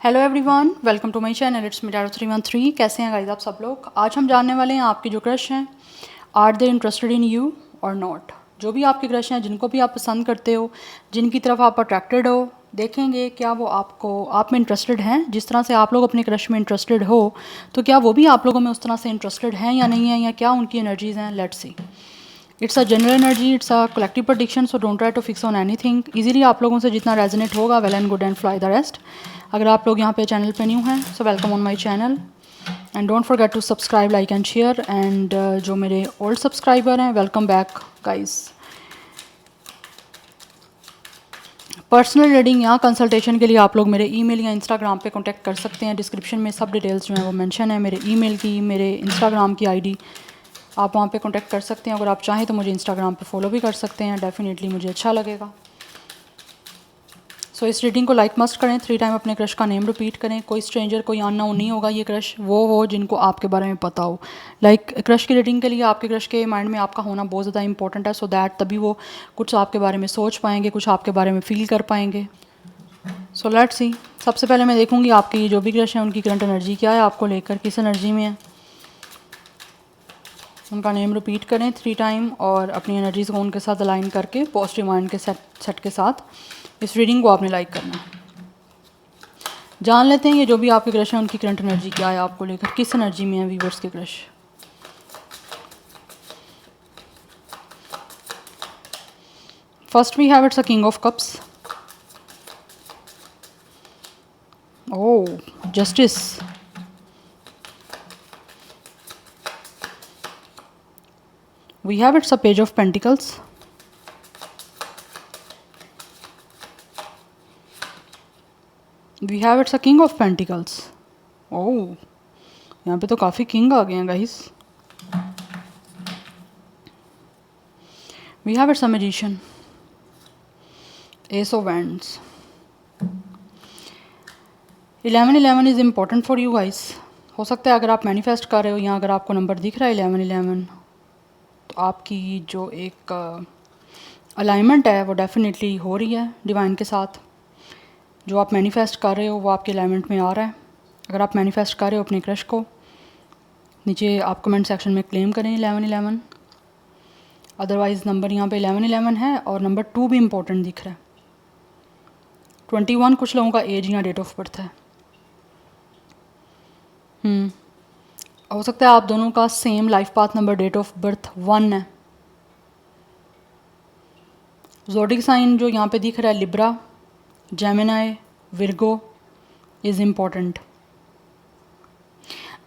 Hello everyone, welcome to my channel. It's me Daro 313। कैसे हैं guys आप सब लोग। आज हम जानने वाले हैं आपके जो क्रश हैं, are they interested in you और नॉट। जो भी आपके क्रश हैं, जिनको भी आप पसंद करते हो, जिनकी तरफ आप अट्रैक्टेड हो, देखेंगे क्या वो आप में इंटरेस्टेड हैं। जिस तरह से आप लोग अपने क्रश में इंटरेस्टेड हो, तो क्या वो भी आप लोगों में उस तरह से इंटरेस्टेड हैं या नहीं है, या क्या उनकी एनर्जीज़ हैं। Let's see. It's a general energy, it's a collective prediction, so don't try to fix on anything. Easily आप लोगों से जितना रेजोनेट होगा, well and good, and fly the rest. अगर आप लोग यहाँ पे चैनल पे न्यू हैं, so welcome on my channel and don't forget to subscribe, like and share. And जो मेरे ओल्ड सब्सक्राइबर हैं, welcome back guys. Personal reading या कंसल्टेशन के लिए आप लोग मेरे ईमेल या इंस्टाग्राम पे कांटेक्ट कर सकते हैं। डिस्क्रिप्शन में सब डिटेल्स जो हैं वो मेंशन है, मेरे ईमेल की, मेरे इंस्टाग्राम की आईडी। आप वहाँ पे कांटेक्ट कर सकते हैं। अगर आप चाहें तो मुझे इंस्टाग्राम पे फॉलो भी कर सकते हैं, डेफिनेटली मुझे अच्छा लगेगा। सो इस रीडिंग को लाइक मस्ट करें, 3 टाइम अपने क्रश का नेम रिपीट करें। कोई स्ट्रेंजर, कोई अननोन नहीं होगा। ये क्रश वो हो जिनको आपके बारे में पता हो। लाइक क्रश की रीडिंग के लिए आपके क्रश के माइंड में आपका होना बहुत ज़्यादा इंपॉर्टेंट है, सो दैट तभी वो कुछ आपके बारे में सोच पाएंगे, कुछ आपके बारे में फील कर पाएंगे। So let's see. सबसे पहले मैं देखूंगी आपकी जो भी क्रश है उनकी करंट एनर्जी क्या है, आपको लेकर किस एनर्जी में है। उनका नेम रिपीट करें 3 टाइम और अपनी एनर्जीज़ को उनके साथ अलाइन करके पॉजिटिव माइंड के सेट के साथ इस रीडिंग को आपने लाइक करना है। जान लेते हैं ये जो भी आपके क्रश हैं उनकी करंट एनर्जी क्या है, आपको लेकर किस एनर्जी में है व्यूअर्स के crush. First we have it's a king of cups. Oh, justice. We have it's a page of pentacles. We have it's a king of pentacles. Oh, यहाँ पे तो काफ़ी किंग आ गए हैं guys. We have it's a magician. Ace of wands. 1111 is important for you guys. हो सकता है अगर आप मैनिफेस्ट कर रहे हो या अगर आपको नंबर दिख रहा है 1111, तो आपकी जो एक अलाइनमेंट है वो डेफिनेटली हो रही है डिवाइन के साथ। जो आप मैनिफेस्ट कर रहे हो वो आपके अलाइनमेंट में आ रहा है। अगर आप मैनिफेस्ट कर रहे हो अपने क्रश को, नीचे आप कमेंट सेक्शन में क्लेम करें 1111। अदरवाइज़ नंबर यहाँ पे 1111 है और नंबर 2 भी इम्पोर्टेंट दिख रहा है। 21 कुछ लोगों का एज या डेट ऑफ बर्थ है। हो सकता है आप दोनों का same life path number, date of birth 1 है। ज़ोडिक साइन जो यहाँ पे दिख रहा है, Libra, Gemini, Virgo is important.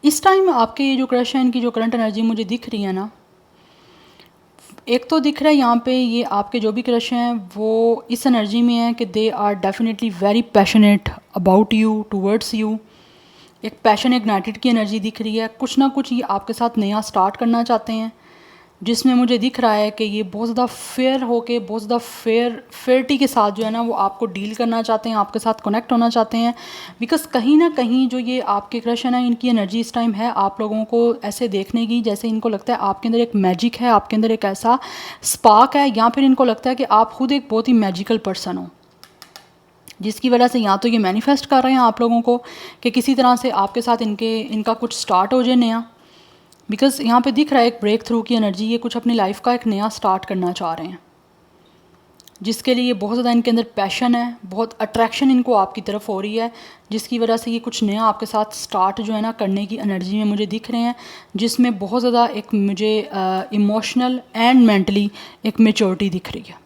इस टाइम आपके ये जो क्रश है इनकी जो करंट एनर्जी मुझे दिख रही है ना, एक तो दिख रहा है यहाँ पे ये आपके जो भी क्रश हैं वो इस एनर्जी में है कि they are definitely very passionate about you, towards you. एक पैशन इग्नाइटेड की एनर्जी दिख रही है। कुछ ना कुछ ये आपके साथ नया स्टार्ट करना चाहते हैं, जिसमें मुझे दिख रहा है कि ये बहुत ज़्यादा फेयर होके, बहुत ज़्यादा फेयरिटी के साथ जो है ना वो आपको डील करना चाहते हैं, आपके साथ कनेक्ट होना चाहते हैं। बिकॉज कहीं ना कहीं जो ये आपके क्रश है ना, इनकी एनर्जी इस टाइम है आप लोगों को ऐसे देखने की जैसे इनको लगता है आपके अंदर एक मैजिक है, आपके अंदर एक ऐसा स्पार्क है, या फिर इनको लगता है कि आप खुद एक बहुत ही मैजिकल पर्सन हो, जिसकी वजह से या तो ये मैनिफेस्ट कर रहे हैं आप लोगों को कि किसी तरह से आपके साथ इनका कुछ स्टार्ट हो जाए नया। बिकॉज यहाँ पे दिख रहा है एक ब्रेक थ्रू की एनर्जी, ये कुछ अपनी लाइफ का एक नया स्टार्ट करना चाह रहे हैं, जिसके लिए बहुत ज़्यादा इनके अंदर पैशन है, बहुत अट्रैक्शन इनको आपकी तरफ हो रही है, जिसकी वजह से ये कुछ नया आपके साथ स्टार्ट जो है ना करने की एनर्जी में मुझे दिख रहे हैं, जिसमें बहुत ज़्यादा एक मुझे इमोशनल एंड मेंटली एक मेच्योरिटी दिख रही है।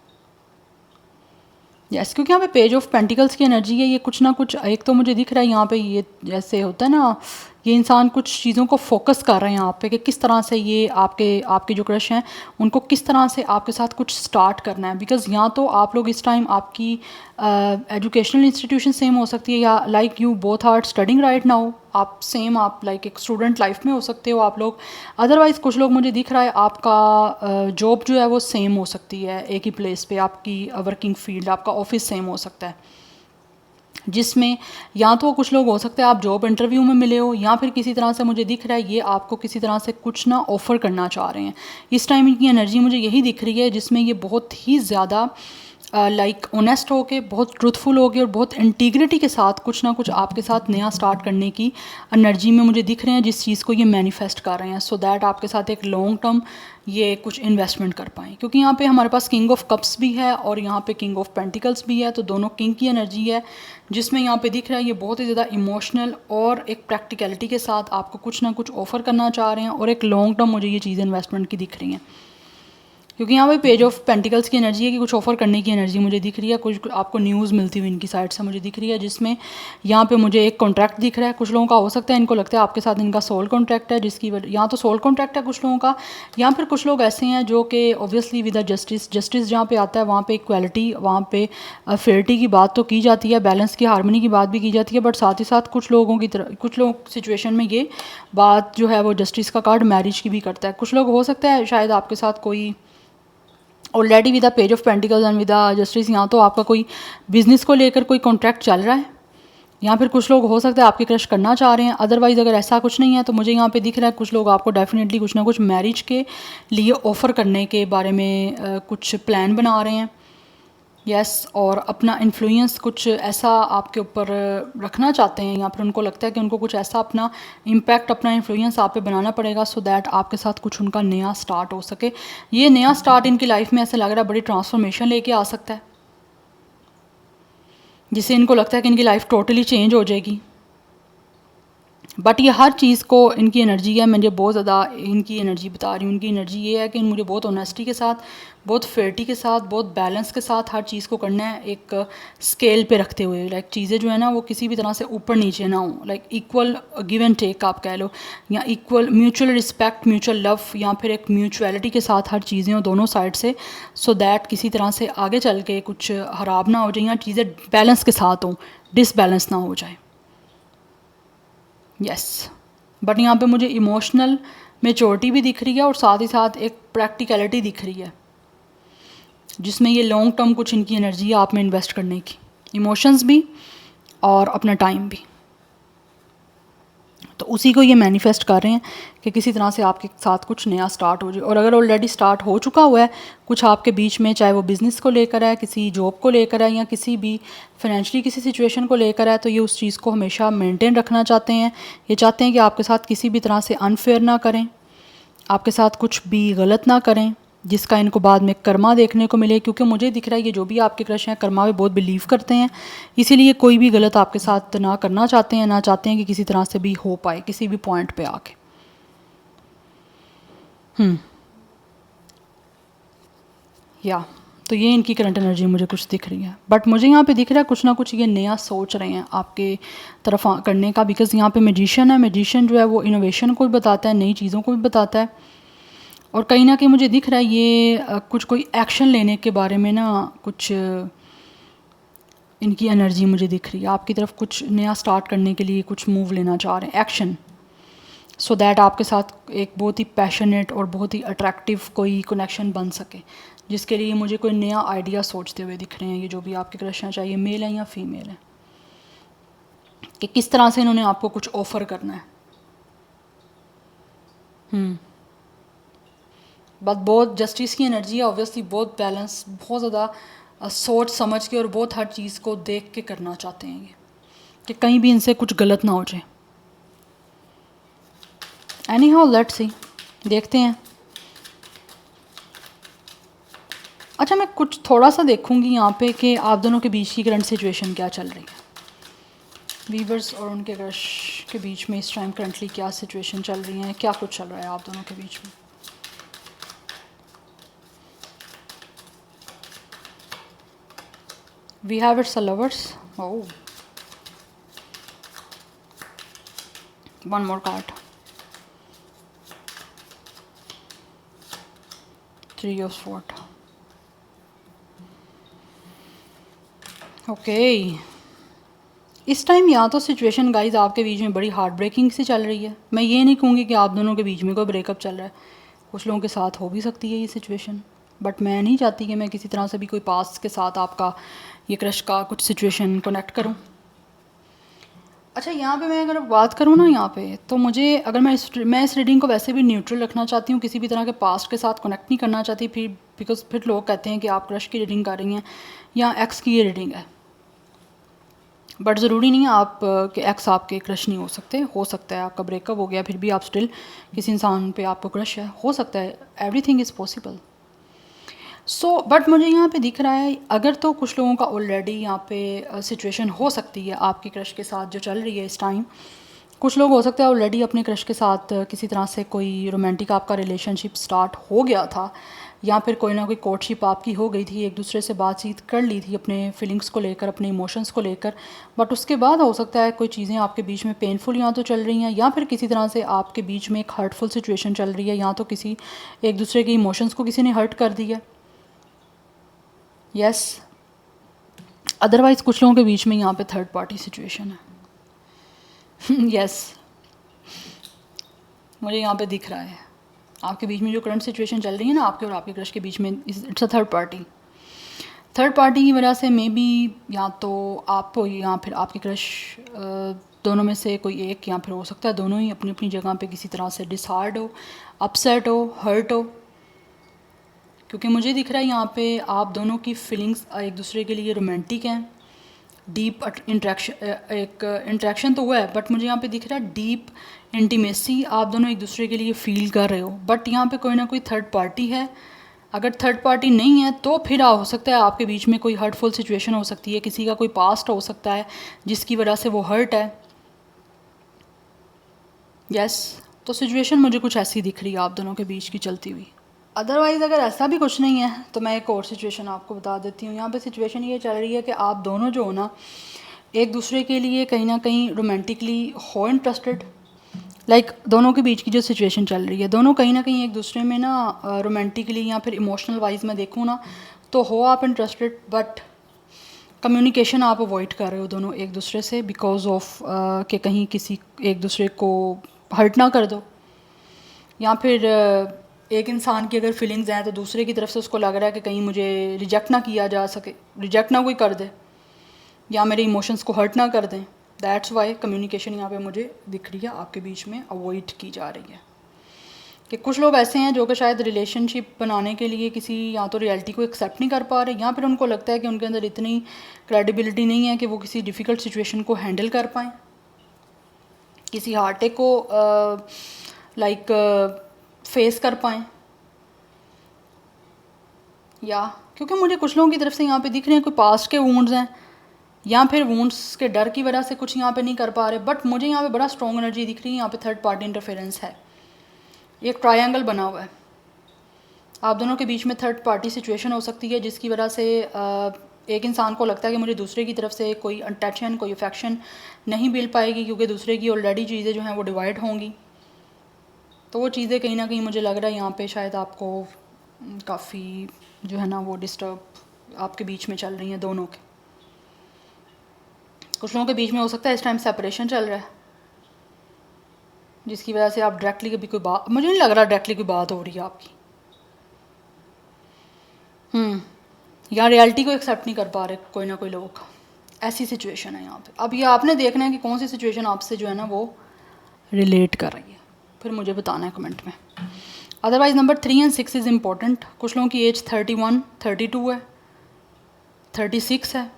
यस, क्योंकि यहाँ पे पेज ऑफ पेंटिकल्स की एनर्जी है। ये कुछ ना कुछ एक तो मुझे दिख रहा है यहाँ पे, ये जैसे होता है ना, ये इंसान कुछ चीज़ों को फोकस कर रहे हैं यहाँ पे कि किस तरह से ये आपके जो क्रश हैं उनको किस तरह से आपके साथ कुछ स्टार्ट करना है। बिकॉज़ यहाँ तो आप लोग इस टाइम आपकी एजुकेशनल इंस्टीट्यूशन सेम हो सकती है, या like you both are studying right now, आप सेम आप लाइक एक स्टूडेंट लाइफ में हो सकते हो आप लोग। अदरवाइज़ कुछ लोग मुझे दिख रहा है आपका जॉब जो है वो सेम हो सकती है, एक ही प्लेस पे आपकी वर्किंग फील्ड, आपका ऑफिस सेम हो सकता है, जिसमें या तो कुछ लोग हो सकते हैं आप जॉब इंटरव्यू में मिले हो, या फिर किसी तरह से मुझे दिख रहा है ये आपको किसी तरह से कुछ ना ऑफ़र करना चाह रहे हैं। इस टाइम इनकी एनर्जी मुझे यही दिख रही है, जिसमें ये बहुत ही ज़्यादा लाइक ऑनेस्ट होके, बहुत ट्रूथफुल होके और बहुत इंटीग्रिटी के साथ कुछ ना कुछ आपके साथ नया स्टार्ट करने की एनर्जी में मुझे दिख रहे हैं, जिस चीज़ को ये मैनिफेस्ट कर रहे हैं, सो दैट आपके साथ एक लॉन्ग टर्म ये कुछ इन्वेस्टमेंट कर पाएँ। क्योंकि यहाँ पे हमारे पास किंग ऑफ कप्स भी है और यहाँ पे किंग ऑफ पेंटिकल्स भी है, तो दोनों किंग की एनर्जी है, जिसमें यहाँ पे दिख रहा है ये बहुत ही ज़्यादा इमोशनल और एक प्रैक्टिकलिटी के साथ आपको कुछ ना कुछ ऑफ़र करना चाह रहे हैं, और एक लॉन्ग टर्म मुझे ये चीज़ इन्वेस्टमेंट की दिख रही हैं। क्योंकि यहाँ पे पेज ऑफ पेंटिकल्स की एनर्जी है कि कुछ ऑफर करने की एनर्जी मुझे दिख रही है, कुछ आपको न्यूज़ मिलती हुई इनकी साइड से मुझे दिख रही है, जिसमें यहाँ पे मुझे एक कॉन्ट्रैक्ट दिख रहा है। कुछ लोगों का हो सकता है, इनको लगता है आपके साथ इनका सोल कॉन्ट्रैक्ट है, जिसकी वजह यहाँ तो सोल कॉन्ट्रैक्ट है कुछ लोगों का, या फिर कुछ लोग ऐसे हैं जो कि ऑब्वियसली विद जस्टिस जहाँ पे आता है वहाँ पे इक्वालिटी, वहाँ पे फेयरिटी की बात तो की जाती है, बैलेंस की, हारमोनी की बात भी की जाती है, बट साथ ही साथ कुछ लोगों की तरह कुछ लोग सिचुएशन में ये बात जो है वो जस्टिस का कार्ड मैरिज की भी करता है। कुछ लोग हो सकता है शायद आपके साथ कोई already with the page of pentacles and with the justice, यहाँ तो आपका कोई बिजनेस को लेकर कोई कॉन्ट्रैक्ट चल रहा है, या फिर कुछ लोग हो सकता है आपके क्रश करना चाह रहे हैं। अदरवाइज़ अगर ऐसा कुछ नहीं है तो मुझे यहाँ पे दिख रहा है कुछ लोग आपको डेफिनेटली कुछ ना कुछ मैरिज के लिए ऑफ़र करने के बारे में कुछ प्लान बना रहे हैं। यस, और अपना इन्फ्लुएंस कुछ ऐसा आपके ऊपर रखना चाहते हैं, या फिर उनको लगता है कि उनको कुछ ऐसा अपना इम्पैक्ट, अपना इन्फ्लुएंस आप पे बनाना पड़ेगा, सो दैट आपके साथ कुछ उनका नया स्टार्ट हो सके। ये नया स्टार्ट इनकी लाइफ में ऐसा लग रहा है बड़ी ट्रांसफॉर्मेशन लेके आ सकता है, जिससे इनको लगता है कि इनकी लाइफ टोटली चेंज हो जाएगी। बट ये हर चीज़ को इनकी एनर्जी है, मुझे बहुत ज़्यादा इनकी एनर्जी बता रही हूँ। इनकी एनर्जी ये है कि मुझे बहुत ऑनेस्टी के साथ, बहुत फेयरिटी के साथ, बहुत बैलेंस के साथ हर चीज़ को करना है, एक स्केल पे रखते हुए। लाइक चीज़ें जो है ना वो किसी भी तरह से ऊपर नीचे ना हो, like equal give and take आप कह लो, या equal mutual respect, mutual love, या फिर एक म्यूचुअलिटी के साथ हर चीज़ें हो दोनों साइड से, सो दैट किसी तरह से आगे चल के कुछ ख़राब ना हो जाए, या चीज़ें बैलेंस के साथ हों, डिसबैलेंस ना हो जाए। यस, बट यहाँ पे मुझे इमोशनल मेच्योरिटी भी दिख रही है और साथ ही साथ एक प्रैक्टिकलिटी दिख रही है, जिसमें ये लॉन्ग टर्म कुछ इनकी एनर्जी है आप में इन्वेस्ट करने की, इमोशंस भी और अपना टाइम भी। तो उसी को ये मैनिफेस्ट कर रहे हैं कि किसी तरह से आपके साथ कुछ नया स्टार्ट हो जाए। और अगर ऑलरेडी स्टार्ट हो चुका हुआ है कुछ आपके बीच में, चाहे वो बिज़नेस को लेकर है, किसी जॉब को लेकर है, या किसी भी फाइनेंशियली किसी सिचुएशन को लेकर है, तो ये उस चीज़ को हमेशा मेंटेन रखना चाहते हैं। ये चाहते हैं कि आपके साथ किसी भी तरह से अनफेयर ना करें, आपके साथ कुछ भी गलत ना करें, जिसका इनको बाद में कर्मा देखने को मिले। क्योंकि मुझे दिख रहा है ये जो भी आपके क्रश हैं कर्मा में बहुत बिलीव करते हैं, इसीलिए कोई भी गलत आपके साथ ना करना चाहते हैं, ना चाहते हैं कि किसी तरह से भी हो पाए किसी भी पॉइंट पे आके। या तो ये इनकी करंट एनर्जी मुझे कुछ दिख रही है, बट मुझे यहाँ पे दिख रहा है कुछ ना कुछ ये नया सोच रहे हैं आपके तरफ करने का। बिकॉज यहाँ पे मैजिशियन है, मैजिशियन जो है वो इनोवेशन को भी बताता है, नई चीज़ों को भी बताता है, और कहीं ना कहीं मुझे दिख रहा है ये कुछ कोई एक्शन लेने के बारे में ना कुछ इनकी एनर्जी मुझे दिख रही है, आपकी तरफ कुछ नया स्टार्ट करने के लिए कुछ मूव लेना चाह रहे हैं, एक्शन, सो दैट आपके साथ एक बहुत ही पैशनेट और बहुत ही अट्रैक्टिव कोई कनेक्शन बन सके, जिसके लिए मुझे कोई नया आइडिया सोचते हुए दिख रहे हैं ये जो भी आपके क्रश हैं, चाहे मेल है या फीमेल है, कि किस तरह से इन्होंने आपको कुछ ऑफ़र करना है। बट बहुत जस्टिस की एनर्जी है, ऑब्वियसली बहुत बैलेंस, बहुत ज़्यादा सोच समझ के और बहुत हर चीज़ को देख के करना चाहते हैं ये, कि कहीं भी इनसे कुछ गलत ना हो जाए। एनी हाउ लेट्स सी, देखते हैं। अच्छा, मैं कुछ थोड़ा सा देखूंगी यहाँ पे कि आप दोनों के बीच की करंट सिचुएशन क्या चल रही है, वीवर्स और उनके क्रश के बीच में इस टाइम करंटली क्या सिचुएशन चल रही है, क्या कुछ चल रहा है आप दोनों के बीच में। We have it's a lovers. Oh, one more card. 3 of Swords. Okay. इस टाइम यहाँ तो सिचुएशन गाइज आपके बीच में बड़ी हार्ट ब्रेकिंग सी चल रही है। मैं ये नहीं कहूँगी कि आप दोनों के बीच में कोई ब्रेकअप चल रहा है, कुछ लोगों के साथ हो भी सकती है ये सिचुएशन, बट मैं नहीं चाहती कि मैं किसी तरह से भी कोई पास्ट के साथ आपका ये क्रश का कुछ सिचुएशन कनेक्ट करूं। अच्छा, यहाँ पे मैं अगर बात करूँ ना, यहाँ पे तो मुझे, अगर मैं इस रीडिंग को वैसे भी न्यूट्रल रखना चाहती हूँ, किसी भी तरह के पास्ट के साथ कनेक्ट नहीं करना चाहती, फिर बिकॉज फिर लोग कहते हैं कि आप क्रश की रीडिंग कर रही हैं या एक्स की ये रीडिंग है। बट ज़रूरी नहीं है आप कि एक्स आपके क्रश नहीं हो सकता है आपका ब्रेकअप हो गया फिर भी आप स्टिल किसी इंसान पे आपको क्रश है, हो सकता है, everything is possible. So but मुझे यहाँ पे दिख रहा है, अगर तो कुछ लोगों का ऑलरेडी यहाँ पे सिचुएशन हो सकती है आपकी क्रश के साथ जो चल रही है इस टाइम। कुछ लोग हो सकता है ऑलरेडी अपने क्रश के साथ किसी तरह से कोई रोमांटिक आपका रिलेशनशिप स्टार्ट हो गया था, या फिर कोई ना कोई कोर्टशिप आपकी हो गई थी, एक दूसरे से बातचीत कर ली थी अपने फीलिंग्स को लेकर, अपने इमोशंस को लेकर। बट उसके बाद हो सकता है कोई चीज़ें आपके बीच में पेनफुल या तो चल रही हैं, या फिर किसी तरह से आपके बीच में एक हर्टफुल सिचुएशन चल रही है, या तो किसी एक दूसरे के इमोशंस को किसी ने हर्ट कर दिया। यस, अदरवाइज़ कुछ लोगों के बीच में यहाँ पे थर्ड पार्टी सिचुएशन है। यस, मुझे यहाँ पे दिख रहा है आपके बीच में जो करंट सिचुएशन चल रही है ना आपके और आपके क्रश के बीच में, it's a third party. Third party की वजह से मे बी या तो आप या फिर आपके क्रश, दोनों में से कोई एक, या फिर हो सकता है दोनों ही अपनी अपनी जगह पे किसी तरह से डिसहार्ड हो, अपसेट हो, हर्ट हो। क्योंकि मुझे दिख रहा है यहाँ पे आप दोनों की फीलिंग्स एक दूसरे के लिए रोमांटिक हैं, डीप इंट्रैक्शन, एक इंट्रैक्शन तो हुआ है, बट मुझे यहाँ पे दिख रहा है डीप इंटीमेसी आप दोनों एक दूसरे के लिए फ़ील कर रहे हो। बट यहाँ पे कोई ना कोई थर्ड पार्टी है। अगर थर्ड पार्टी नहीं है तो फिर हो सकता है आपके बीच में कोई हर्टफुल सिचुएशन हो सकती है, किसी का कोई पास्ट हो सकता है जिसकी वजह से वो हर्ट है। यस, तो सिचुएशन मुझे कुछ ऐसी दिख रही है आप दोनों के बीच की चलती हुई। अदरवाइज़ अगर ऐसा भी कुछ नहीं है तो मैं एक और सिचुएशन आपको बता देती हूँ। यहाँ पे सिचुएशन ये चल रही है कि आप दोनों जो हो ना एक दूसरे के लिए कहीं ना कहीं रोमांटिकली हो इंटरेस्टेड। लाइक दोनों के बीच की जो सिचुएशन चल रही है, दोनों कहीं ना कहीं एक दूसरे में ना रोमांटिकली या फिर इमोशनल वाइज मैं देखूँ ना तो हो आप इंटरेस्टेड, बट कम्युनिकेशन आप अवॉइड कर रहे हो दोनों एक दूसरे से बिकॉज ऑफ कि कहीं किसी एक दूसरे को हर्ट ना कर दो, या फिर एक इंसान की अगर फीलिंग्स हैं तो दूसरे की तरफ से उसको लग रहा है कि कहीं मुझे रिजेक्ट ना किया जा सके, रिजेक्ट ना कोई कर दे या मेरे इमोशंस को हर्ट ना कर दें। दैट्स वाई कम्युनिकेशन यहाँ पे मुझे दिख रही है आपके बीच में अवॉइड की जा रही है। कि कुछ लोग ऐसे हैं जो कि शायद रिलेशनशिप बनाने के लिए किसी या तो रियलिटी को एक्सेप्ट नहीं कर पा रहे, या फिर उनको लगता है कि उनके अंदर इतनी क्रेडिबिलिटी नहीं है कि वो किसी डिफ़िकल्ट सिचुएशन को हैंडल कर पाएँ, किसी हार्ट अटैक को लाइक फेस कर पाएँ। या क्योंकि मुझे कुछ लोगों की तरफ से यहाँ पे दिख रहे हैं कोई पास्ट के वुंड्स हैं, या फिर वुंड्स के डर की वजह से कुछ यहाँ पे नहीं कर पा रहे। बट मुझे यहाँ पे बड़ा स्ट्रॉन्ग एनर्जी दिख रही है, यहाँ पे थर्ड पार्टी इंटरफेरेंस है, एक ट्रायंगल बना हुआ है आप दोनों के बीच में। थर्ड पार्टी सिचुएशन हो सकती है जिसकी वजह से एक इंसान को लगता है कि मुझे दूसरे की तरफ से कोई अटैचमेंट, कोई अफेक्शन नहीं मिल पाएगी, क्योंकि दूसरे की ऑलरेडी चीज़ें जो हैं वो डिवाइड होंगी। तो वो चीज़ें कहीं ना कहीं मुझे लग रहा है यहाँ पे शायद आपको काफ़ी जो है ना वो डिस्टर्ब आपके बीच में चल रही हैं दोनों के। कुछ लोगों के बीच में हो सकता है इस टाइम सेपरेशन चल रहा है, जिसकी वजह से आप डायरेक्टली कभी कोई बात, मुझे नहीं लग रहा डायरेक्टली कोई बात हो रही है आपकी, या रियलिटी को एक्सेप्ट नहीं कर पा रहे कोई ना कोई लोग, ऐसी सिचुएशन है यहाँ पे। अब ये आपने देखना है कि कौन सी सिचुएशन आपसे जो है ना वो रिलेट कर रही है, फिर मुझे बताना है कमेंट में। अदरवाइज़ नंबर 3 और 6 इज़ इम्पोर्टेंट। कुछ लोगों की एज 31, 32 है, 36 है,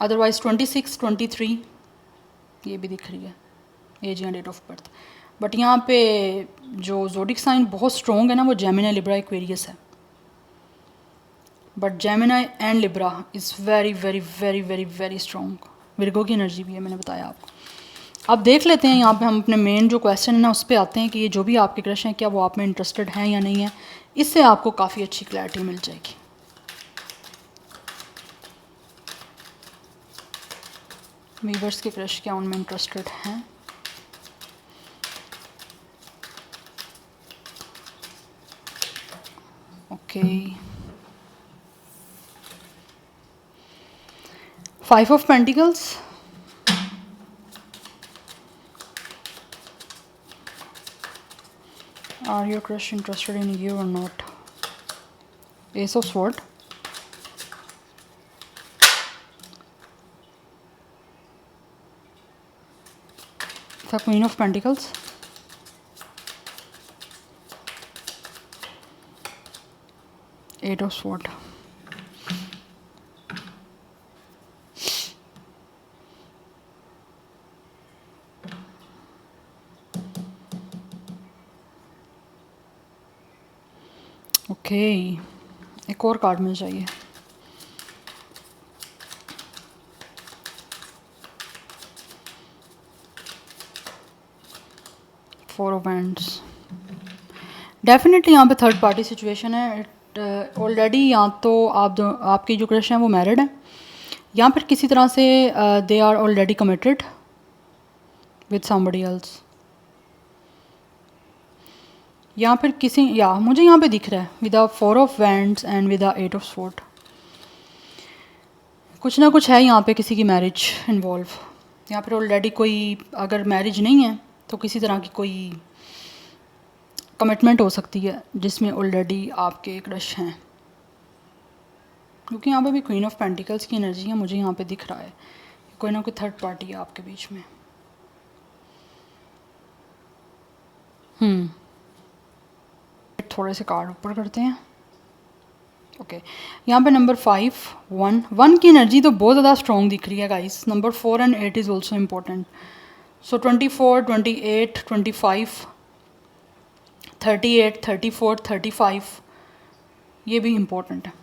अदरवाइज़ 26, 23 ये भी दिख रही है एज या डेट ऑफ बर्थ। बट यहाँ पे जो ज़ोडिक साइन बहुत स्ट्रॉन्ग है ना वो जेमिनी, लिब्रा, एक्वेरियस है। But Gemini and Libra is very very very very very strong. Virgo की एनर्जी भी है, मैंने बताया आपको। अब देख लेते हैं यहाँ पे हम अपने मेन जो क्वेश्चन है ना उस पर आते हैं कि ये जो भी आपके क्रश हैं क्या वो आप में इंटरेस्टेड हैं या नहीं है। इससे आपको काफ़ी अच्छी क्लैरिटी मिल जाएगी। वीवर्स के क्रश क्या उनमें इंटरेस्टेड हैं। Okay, 5 of pentacles, Are your crush interested in you or not? Ace of Sword, the queen of pentacles, eight of sword, okay एक और कार्ड मिल चाहिए, फोर ऑफ हैंड्स। डेफिनेटली यहाँ पे थर्ड पार्टी सिचुएशन है। Already यहाँ तो आपके जो क्रश हैं वो मैरिड हैं, या फिर किसी तरह से they are already committed with somebody else, या फिर किसी, या मुझे यहाँ पे दिख रहा है with a four of wands and with a eight of sword, कुछ ना कुछ है यहाँ पे किसी की मैरिज इन्वॉल्व, या फिर ऑलरेडी कोई, अगर मैरिज नहीं है तो किसी तरह की कोई कमिटमेंट हो सकती है जिसमें ऑलरेडी आपके क्रश हैं, क्योंकि यहाँ पे भी क्वीन ऑफ पेंटिकल्स की एनर्जी है मुझे यहाँ पे दिख रहा है, कोई ना कोई थर्ड पार्टी है आपके बीच में। थोड़े से कार्ड ऊपर करते हैं। ओके यहाँ पे नंबर 5, 1 की एनर्जी तो बहुत ज़्यादा स्ट्रॉन्ग दिख रही है guys. Number 4 and 8 is also important. सो 24, 28, 25, 38, 34, 35 ये भी इम्पोर्टेंट है।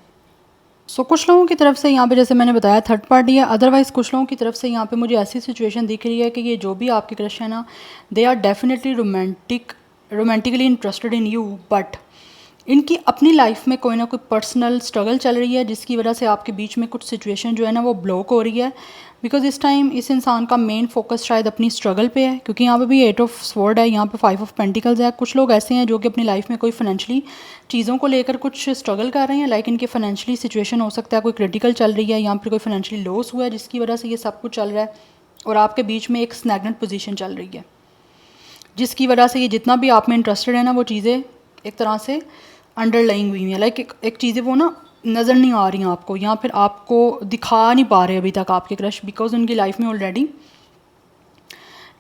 सो कुछ लोगों की तरफ से यहाँ पे जैसे मैंने बताया थर्ड पार्टी है, अदरवाइज़ कुछ लोगों की तरफ से यहाँ पे मुझे ऐसी सिचुएशन दिख रही है कि ये जो भी आपके क्रश है ना, they are definitely romantically interested in you, but इनकी अपनी लाइफ में कोई ना कोई पर्सनल स्ट्रगल चल रही है जिसकी वजह से आपके बीच में कुछ सिचुएशन जो है ना वो ब्लॉक हो रही है। बिकॉज इस टाइम इस इंसान का मेन फोकस शायद अपनी स्ट्रगल पे है, क्योंकि यहाँ पे भी 8 ऑफ स्वॉर्ड है, यहाँ पे 5 ऑफ पेंटिकल्स है। कुछ लोग ऐसे हैं जो कि अपनी लाइफ में कोई फाइनेंशियली चीज़ों को लेकर कुछ स्ट्रगल कर रहे हैं, लाइक इनके फाइनेंशियली सिचुएशन हो सकता है कोई क्रिटिकल चल रही है, यहाँ पर कोई फाइनेंशियली लॉस हुआ है जिसकी वजह से ये सब कुछ चल रहा है, और आपके बीच में एक स्नैग्नेंट पोजीशन चल रही है जिसकी वजह से ये जितना भी आप में इंटरेस्टेड है ना वो चीज़ें एक तरह से अंडरलाइंग हुई हैं, लाइक एक चीज़ें वो ना नज़र नहीं आ रही हैं आपको, या फिर आपको दिखा नहीं पा रहे अभी तक आपके क्रश, बिकॉज उनकी लाइफ में ऑलरेडी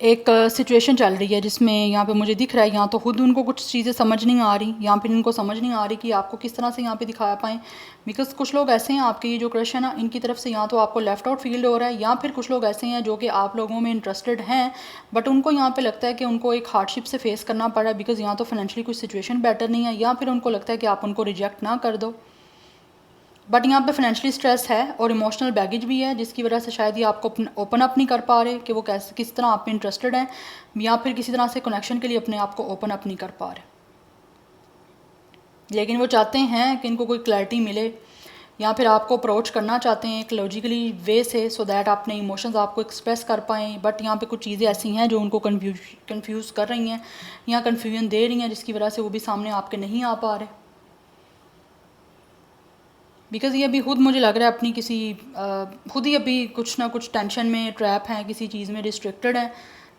एक सिचुएशन चल रही है जिसमें यहाँ पे मुझे दिख रहा है यहाँ तो खुद उनको कुछ चीज़ें समझ नहीं आ रही, या फिर इनको समझ नहीं आ रही कि आपको किस तरह से यहाँ पे दिखा पाएँ। बिकॉज कुछ लोग ऐसे हैं आपके ये जो क्रश है ना, इनकी तरफ से यहाँ तो आपको लेफ्ट आउट फील हो रहा है, या फिर कुछ लोग ऐसे हैं जो कि आप लोगों में इंटरेस्टेड हैं बट उनको यहाँ पे लगता है कि उनको एक हार्डशिप से फेस करना पड़ा है, बिकॉज यहाँ तो फाइनेंशियली कुछ सिचुएशन बेटर नहीं है, या फिर उनको लगता है कि आप उनको रिजेक्ट ना कर दो, बट यहाँ पे फाइनेंशियली स्ट्रेस है और इमोशनल बैगेज भी है जिसकी वजह से शायद ये आपको ओपन अप नहीं कर पा रहे कि वो कैसे किस तरह आप में इंटरेस्टेड हैं, या फिर किसी तरह से कनेक्शन के लिए अपने आप को ओपन अप नहीं कर पा रहे। लेकिन वो चाहते हैं कि इनको कोई क्लैरिटी मिले, या फिर आपको अप्रोच करना चाहते हैं एक लॉजिकली वे से, सो दैट अपने इमोशंस आपको एक्सप्रेस कर पाएँ। बट यहाँ पे कुछ चीज़ें ऐसी हैं जो उनको कंफ्यूज कर रही हैं या कन्फ्यूजन दे रही हैं जिसकी वजह से वो भी सामने आपके नहीं आ पा रहे। बिकॉज़ ये अभी खुद मुझे लग रहा है अपनी किसी खुद ही अभी कुछ ना कुछ टेंशन में ट्रैप हैं, किसी चीज़ में रिस्ट्रिक्टेड हैं।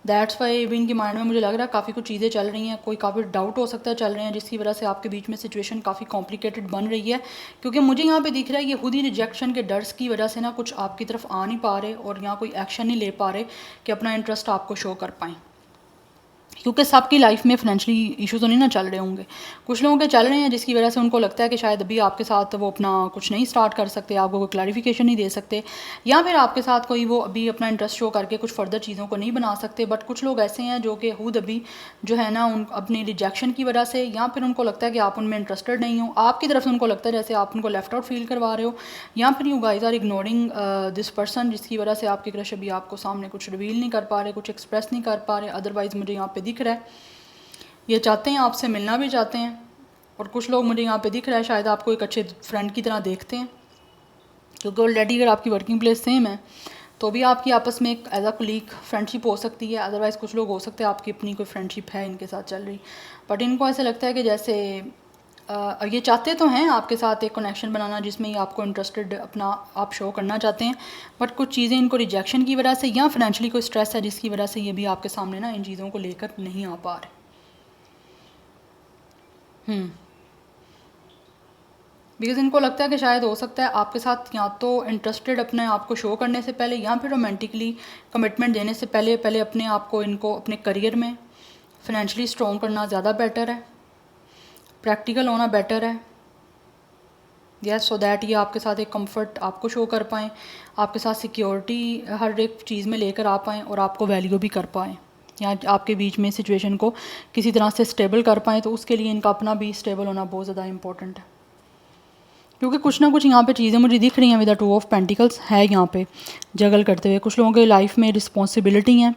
दैट्स वाई भी इनके माइंड में मुझे लग रहा है काफ़ी कुछ चीज़ें चल रही हैं, कोई काफ़ी डाउट हो सकता है चल रहे हैं जिसकी वजह से आपके बीच में सिचुएशन काफ़ी कॉम्प्लिकेटेड बन रही है। क्योंकि मुझे यहाँ पे दिख रहा है ये खुद ही रिजेक्शन के डर्स की वजह से ना कुछ आपकी तरफ आ नहीं पा रहे और यहाँ कोई एक्शन नहीं ले पा रहे कि अपना इंटरेस्ट आपको शो कर पाएँ, क्योंकि सबकी लाइफ में फाइनेंशियली इशू तो नहीं ना चल रहे होंगे, कुछ लोगों के चल रहे हैं जिसकी वजह से उनको लगता है कि शायद अभी आपके साथ वो अपना कुछ नहीं स्टार्ट कर सकते, आपको कोई क्लैरिफिकेशन नहीं दे सकते, या फिर आपके साथ कोई वो अभी अपना इंटरेस्ट शो करके कुछ फर्दर चीज़ों को नहीं बना सकते। बट कुछ लोग ऐसे हैं जो कि खुद अभी जो है ना उन अपनी रिजेक्शन की वजह से, या फिर उनको लगता है कि आप उनमें इंटरेस्टेड नहीं हो, आपकी तरफ से उनको लगता है जैसे आप उनको लेफ्ट आउट फील करवा रहे हो, या फिर you guys are ignoring this person जिसकी वजह से आपके क्रश अभी आपको सामने कुछ रिवील नहीं कर पा रहे, कुछ एक्सप्रेस नहीं कर पा रहे। अदरवाइज़ मुझे यहाँ पे दिख रहा है ये चाहते हैं आपसे मिलना भी चाहते हैं, और कुछ लोग मुझे यहाँ पे दिख रहा है शायद आपको एक अच्छे फ्रेंड की तरह देखते हैं, क्योंकि ऑलरेडी अगर आपकी वर्किंग प्लेस सेम है तो भी आपकी आपस में एक एज अ कलीग फ्रेंडशिप हो सकती है। अदरवाइज़ कुछ लोग हो सकते हैं आपकी अपनी कोई फ्रेंडशिप है इनके साथ चल रही, बट इनको ऐसे लगता है कि जैसे ये चाहते तो हैं आपके साथ एक कनेक्शन बनाना जिसमें ये आपको इंटरेस्टेड अपना आप शो करना चाहते हैं, बट कुछ चीज़ें इनको रिजेक्शन की वजह से या फाइनेंशियली कोई स्ट्रेस है जिसकी वजह से ये भी आपके सामने ना इन चीज़ों को लेकर नहीं आ पा रहे। बिकॉज इनको लगता है कि शायद हो सकता है आपके साथ या तो इंटरेस्टेड अपने आप को शो करने से पहले या फिर रोमांटिकली कमिटमेंट देने से पहले पहले अपने आप को इनको अपने करियर में फाइनेंशियली स्ट्रॉन्ग करना ज़्यादा बेटर है, प्रैक्टिकल होना बेटर है। यस, सो दैट ये आपके साथ एक कंफर्ट आपको शो कर पाएँ, आपके साथ सिक्योरिटी हर एक चीज़ में लेकर आ पाएँ और आपको वैल्यू भी कर पाएँ, या आपके बीच में सिचुएशन को किसी तरह से स्टेबल कर पाएँ। तो उसके लिए इनका अपना भी स्टेबल होना बहुत ज़्यादा इंपॉर्टेंट है, क्योंकि कुछ ना कुछ यहाँ पे चीज़ें मुझे दिख रही हैं विद द 2 ऑफ पेंटिकल्स है यहाँ पे जगल करते हुए। कुछ लोगों के लाइफ में रिस्पॉन्सिबिलिटी हैं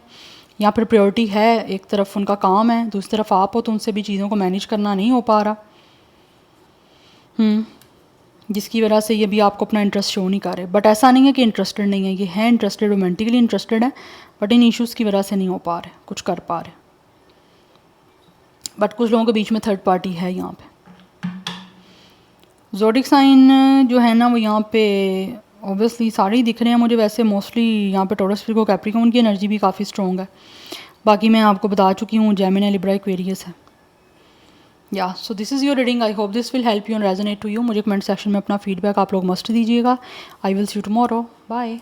या फिर प्रायोरिटी है, एक तरफ उनका काम है, दूसरी तरफ आप हो, तो उनसे भी चीज़ों को मैनेज करना नहीं हो पा रहा, जिसकी वजह से ये भी आपको अपना इंटरेस्ट शो नहीं कर रहे। बट ऐसा नहीं है कि इंटरेस्टेड नहीं है, ये है इंटरेस्टेड, रोमांटिकली इंटरेस्टेड है, बट इन इश्यूज़ की वजह से नहीं हो पा रहे कुछ कर पा रहे। बट कुछ लोगों के बीच में थर्ड पार्टी है यहाँ पे। ज़ोडिक साइन जो है ना वो यहाँ पे ऑब्वियसली सारे ही दिख रहे हैं मुझे, वैसे मोस्टली यहाँ पे टॉरस, विर्गो, कैप्रिकॉर्न की एनर्जी भी काफ़ी स्ट्रॉन्ग है। बाकी मैं आपको बता चुकी हूँ जेमिनी, लिब्रा, एक्वेरियस है। Yeah so this is your reading, I hope this will help you and resonate to you. मुझे कमेंट सेक्शन में अपना फीडबैक आप लोग मस्ट दीजिएगा। I will see you tomorrow, bye.